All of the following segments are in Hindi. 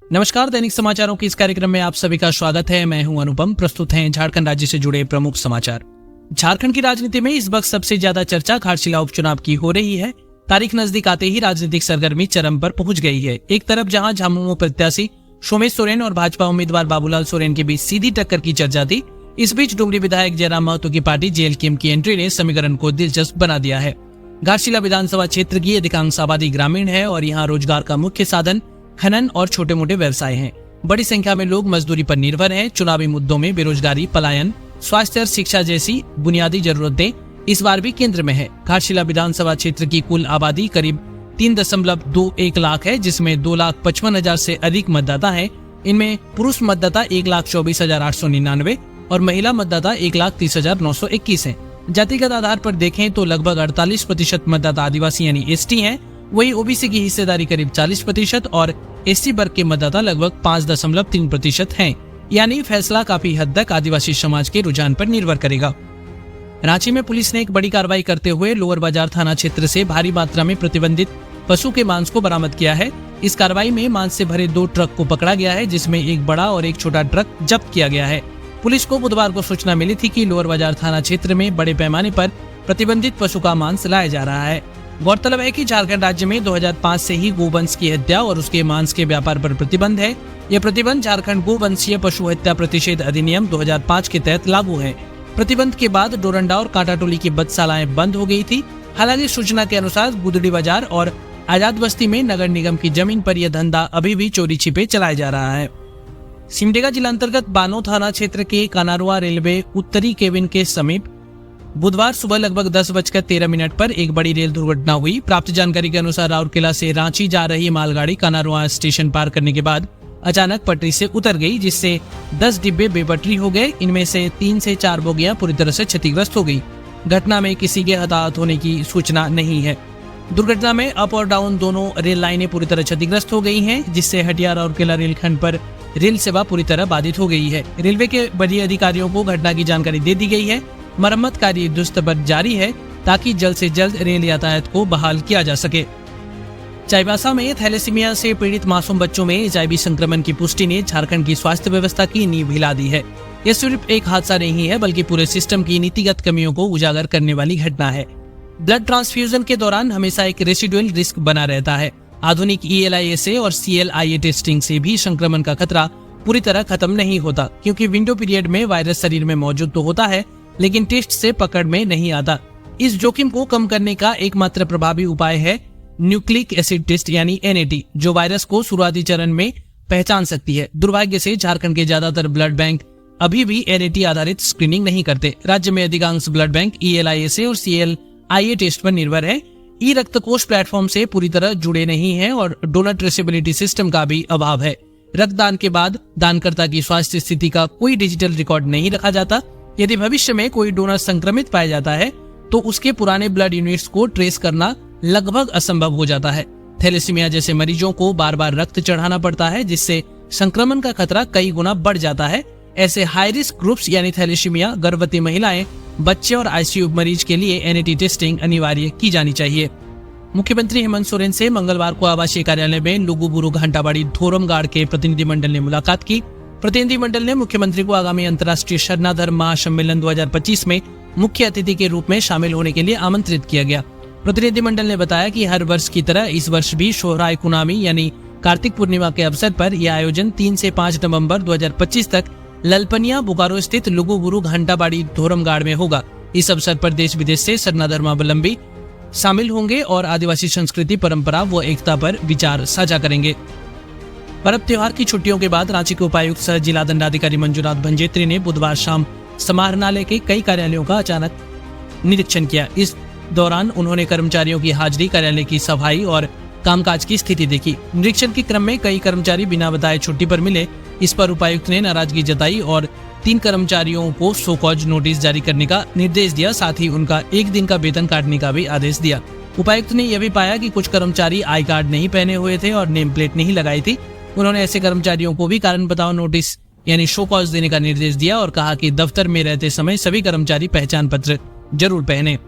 नमस्कार, दैनिक समाचारों के इस कार्यक्रम में आप सभी का स्वागत है। मैं हूं अनुपम। प्रस्तुत हैं झारखंड राज्य से जुड़े प्रमुख समाचार। झारखंड की राजनीति में इस वक्त सबसे ज्यादा चर्चा घाटशिला उपचुनाव की हो रही है। तारीख नजदीक आते ही राजनीतिक सरगर्मी चरम पर पहुंच गई है। एक तरफ जहां झामुमो प्रत्याशी सोमेश सोरेन और भाजपा उम्मीदवार बाबूलाल सोरेन के बीच सीधी टक्कर की चर्चा थी, इस बीच डुमरी विधायक जयराम महतो की पार्टी जेएलकेएम की एंट्री ने समीकरण को दिलचस्प बना दिया है। घाटशिला विधानसभा क्षेत्र की अधिकांश आबादी ग्रामीण है और यहाँ रोजगार का मुख्य साधन खनन और छोटे मोटे व्यवसाय हैं। बड़ी संख्या में लोग मजदूरी पर निर्भर हैं। चुनावी मुद्दों में बेरोजगारी, पलायन, स्वास्थ्य और शिक्षा जैसी बुनियादी जरूरतें इस बार भी केंद्र में है। घाटशिला विधानसभा क्षेत्र की कुल आबादी करीब 3.21 लाख है, जिसमें 2,55,000 से अधिक मतदाता हैं। इनमें पुरुष मतदाता 1,24,899 और महिला मतदाता 1,30,921 हैं। जातिगत आधार पर देखें तो लगभग 48% मतदाता आदिवासी यानी एसटी हैं। वही ओबीसी की हिस्सेदारी करीब 40% और एससी वर्ग के मतदाता लगभग 5.3% हैं। यानी फैसला काफी हद तक आदिवासी समाज के रुझान पर निर्भर करेगा। रांची में पुलिस ने एक बड़ी कार्रवाई करते हुए लोअर बाजार थाना क्षेत्र से भारी मात्रा में प्रतिबंधित पशु के मांस को बरामद किया है। इस कार्रवाई में मांस से भरे 2 ट्रक को पकड़ा गया है, जिसमें एक बड़ा और एक छोटा ट्रक जब्त किया गया है। पुलिस को बुधवार को सूचना मिली थी कि लोअर बाजार थाना क्षेत्र में बड़े पैमाने पर प्रतिबंधित पशु का मांस लाया जा रहा है। गौरतलब है कि झारखंड राज्य में 2005 से ही गोवंश की हत्या और उसके मांस के व्यापार पर प्रतिबंध है। यह प्रतिबंध झारखंड गोवंशीय पशु हत्या प्रतिषेध अधिनियम 2005 के तहत लागू है। प्रतिबंध के बाद डोरंडा और कांटाटोली की बदशालाएं बंद हो गई थी। हालांकि सूचना के अनुसार गुदड़ी बाजार और आजाद बस्ती में नगर निगम की जमीन पर यह धंधा अभी भी चोरी छिपे चलाया जा रहा है। सिमडेगा जिला अंतर्गत बानो थाना क्षेत्र के कानारुआ रेलवे उत्तरी केबिन के समीप बुधवार सुबह लगभग 10:13 पर एक बड़ी रेल दुर्घटना हुई। प्राप्त जानकारी के अनुसार राउरकेला से रांची जा रही मालगाड़ी कानारुआ स्टेशन पार करने के बाद अचानक पटरी से उतर गई, जिससे 10 डिब्बे बेपटरी हो गए। इनमें से 3 से 4 बोगियां पूरी तरह से क्षतिग्रस्त हो गई। घटना में किसी के हताहत होने की सूचना नहीं है। दुर्घटना में अप और डाउन दोनों रेल लाइनें पूरी तरह क्षतिग्रस्त हो गई हैं, जिससे हटिया राउरकेला रेलखंड पर रेल सेवा पूरी तरह बाधित हो गई है। रेलवे के वरीय अधिकारियों को घटना की जानकारी दे दी गई है। मरम्मत कार्य युद्धस्तर जारी है ताकि जल्द से जल्द रेल यातायात को बहाल किया जा सके। चाईबासा में थैलेसीमिया से पीड़ित मासूम बच्चों में एचआईवी संक्रमण की पुष्टि ने झारखंड की स्वास्थ्य व्यवस्था की नींव हिला दी है। यह सिर्फ एक हादसा नहीं है, बल्कि पूरे सिस्टम की नीतिगत कमियों को उजागर करने वाली घटना है। ब्लड ट्रांसफ्यूजन के दौरान हमेशा एक रेसिडुअल रिस्क बना रहता है। आधुनिक ELISA और CLIA टेस्टिंग से भी संक्रमण का खतरा पूरी तरह खत्म नहीं होता, क्योंकि विंडो पीरियड में वायरस शरीर में मौजूद तो होता है, लेकिन टेस्ट से पकड़ में नहीं आता। इस जोखिम को कम करने का एकमात्र प्रभावी उपाय है न्यूक्लिक एसिड टेस्ट यानी NAT, जो वायरस को शुरुआती चरण में पहचान सकती है। दुर्भाग्य से झारखंड के ज्यादातर ब्लड बैंक अभी भी NAT आधारित स्क्रीनिंग नहीं करते। राज्य में अधिकांश ब्लड बैंक ELISA और CLIA टेस्ट पर निर्भर है। ई रक्तकोष प्लेटफॉर्म से पूरी तरह जुड़े नहीं है और डोनर ट्रेसेबिलिटी सिस्टम का भी अभाव है। रक्तदान के बाद दानकर्ता की स्वास्थ्य स्थिति का कोई डिजिटल रिकॉर्ड नहीं रखा जाता। यदि भविष्य में कोई डोनर संक्रमित पाया जाता है तो उसके पुराने ब्लड यूनिट्स को ट्रेस करना लगभग असंभव हो जाता है। थैलेसीमिया जैसे मरीजों को बार बार रक्त चढ़ाना पड़ता है, जिससे संक्रमण का खतरा कई गुना बढ़ जाता है। ऐसे हाई रिस्क ग्रुप्स यानी थैलेसीमिया, गर्भवती महिलाएं, बच्चे और ICU मरीज के लिए NAT टेस्टिंग अनिवार्य की जानी चाहिए। मुख्यमंत्री हेमंत सोरेन से मंगलवार को आवासीय कार्यालय में लुगुबुरु घंटाबाड़ी धोरमगाड़ के प्रतिनिधिमंडल ने मुलाकात की। प्रतिनिधिमंडल ने मुख्यमंत्री को आगामी अंतर्राष्ट्रीय शरणाधर महासम्मेलन 2025 में मुख्य अतिथि के रूप में शामिल होने के लिए आमंत्रित किया गया। प्रतिनिधिमंडल ने बताया कि हर वर्ष की तरह इस वर्ष भी सोहराय कुनामी यानी कार्तिक पूर्णिमा के अवसर पर यह आयोजन 3 से 5 नवंबर 2025 तक ललपनिया बोकारो स्थित लुगुबुरु घंटाबाड़ी धोरमगाड़ में होगा। इस अवसर पर देश विदेश से शरणाधर्मावलंबी शामिल होंगे और आदिवासी संस्कृति, परंपरा व एकता पर विचार साझा करेंगे। पर्व त्योहार की छुट्टियों के बाद रांची के उपायुक्त सह जिला दंडाधिकारी मंजूनाथ भंजेत्री ने बुधवार शाम समाहरणालय के कई कार्यालयों का अचानक निरीक्षण किया। इस दौरान उन्होंने कर्मचारियों की हाजिरी, कार्यालय की सफाई और कामकाज की स्थिति देखी। निरीक्षण के क्रम में कई कर्मचारी बिना बताए छुट्टी पर मिले। इस पर उपायुक्त ने नाराजगी जताई और 3 कर्मचारियों को शो कॉज नोटिस जारी करने का निर्देश दिया। साथ ही उनका 1 दिन का वेतन काटने का भी आदेश दिया। उपायुक्त ने यह भी पाया कि कुछ कर्मचारी आई कार्ड नहीं पहने हुए थे और नेम प्लेट नहीं लगाई थी। उन्होंने ऐसे कर्मचारियों को भी कारण बताओ नोटिस यानी शो कॉज देने का निर्देश दिया और कहा कि दफ्तर में रहते समय सभी कर्मचारी पहचान पत्र जरूर पहने।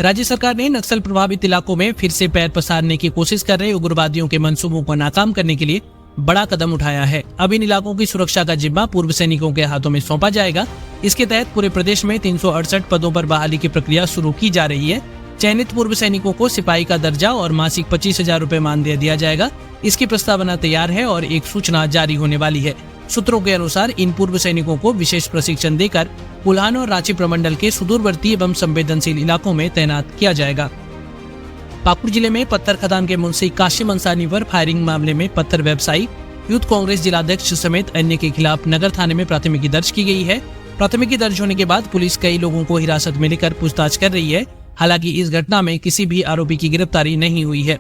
राज्य सरकार ने नक्सल प्रभावित इलाकों में फिर से पैर पसारने की कोशिश कर रहे उग्रवादियों के मंसूबों को नाकाम करने के लिए बड़ा कदम उठाया है। अब इन इलाकों की सुरक्षा का जिम्मा पूर्व सैनिकों के हाथों में सौंपा जाएगा। इसके तहत पूरे प्रदेश में 368 पदों पर बहाली की प्रक्रिया शुरू की जा रही है। चयनित पूर्व सैनिकों को सिपाही का दर्जा और मासिक 25,000 रुपए मानदेय दिया जाएगा। इसकी प्रस्तावना तैयार है और एक सूचना जारी होने वाली है। सूत्रों के अनुसार इन पूर्व सैनिकों को विशेष प्रशिक्षण देकर कुल्हान और रांची प्रमंडल के सुदूरवर्ती एवं संवेदनशील इलाकों में तैनात किया जाएगा। पाकुड़ जिले में पत्थर खदान के मुंशी काशिम अंसारी पर फायरिंग मामले में पत्थर व्यवसायी, यूथ कांग्रेस जिलाध्यक्ष समेत अन्य के खिलाफ नगर थाने में प्राथमिकी दर्ज की गई है। प्राथमिकी दर्ज होने के बाद पुलिस कई लोगों को हिरासत में लेकर पूछताछ कर रही है। हालांकि इस घटना में किसी भी आरोपी की गिरफ्तारी नहीं हुई है।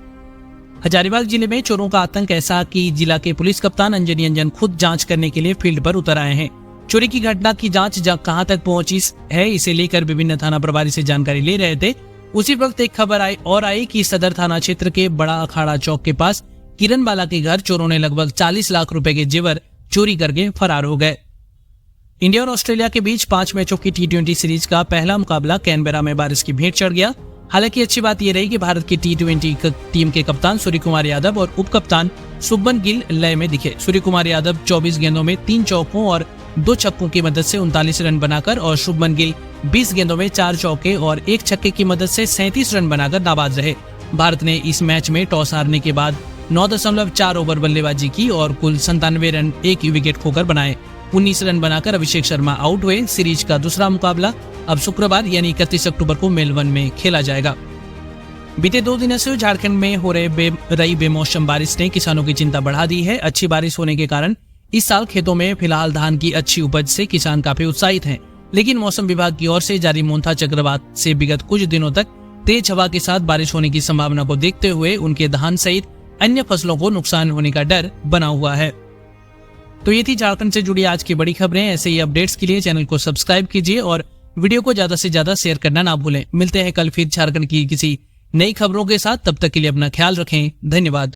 हजारीबाग जिले में चोरों का आतंक ऐसा कि जिला के पुलिस कप्तान अंजनी अंजन खुद जांच करने के लिए फील्ड पर उतर आए हैं। चोरी की घटना की जांच कहां तक पहुंची है, इसे लेकर विभिन्न थाना प्रभारी से जानकारी ले रहे थे। उसी वक्त एक खबर आई कि सदर थाना क्षेत्र के बड़ा अखाड़ा चौक के पास किरण बाला के घर चोरों ने लगभग 40 लाख रुपए के जेवर चोरी करके फरार हो गए। इंडिया और ऑस्ट्रेलिया के बीच 5 मैचों की T20 सीरीज का पहला मुकाबला कैनबेरा में बारिश की भेंट चढ़ गया। हालांकि अच्छी बात यह रही कि भारत की T20 टीम के कप्तान सूर्य कुमार यादव और उप कप्तान शुभमन गिल लय में दिखे। सूर्य कुमार यादव 24 गेंदों में 3 चौकों और 2 छक्कों की मदद से 39 रन बनाकर और शुभमन गिल 20 गेंदों में 4 चौके और 1 छक्के की मदद से 37 रन बनाकर नाबाद रहे। भारत ने इस मैच में टॉस हारने के बाद 9.4 ओवर बल्लेबाजी की और कुल 97 रन 1 विकेट खोकर बनाए। 19 रन बनाकर अभिषेक शर्मा आउट हुए। सीरीज का दूसरा मुकाबला अब शुक्रवार यानी 31 अक्टूबर को मेलबर्न में खेला जाएगा। बीते 2 दिनों से झारखंड में हो रही बेमौसम बारिश ने किसानों की चिंता बढ़ा दी है। अच्छी बारिश होने के कारण इस साल खेतों में फिलहाल धान की अच्छी उपज से किसान काफी उत्साहित हैं। लेकिन मौसम विभाग की ओर से जारी मोन्था चक्रवात से विगत कुछ दिनों तक तेज हवा के साथ बारिश होने की संभावना को देखते हुए उनके धान सहित अन्य फसलों को नुकसान होने का डर बना हुआ है। तो ये थी झारखंड से जुड़ी आज की बड़ी खबरें। ऐसे ही अपडेट्स के लिए चैनल को सब्सक्राइब कीजिए और वीडियो को ज्यादा से ज्यादा शेयर करना ना भूलें। मिलते हैं कल फिर झारखंड की किसी नई खबरों के साथ। तब तक के लिए अपना ख्याल रखें। धन्यवाद।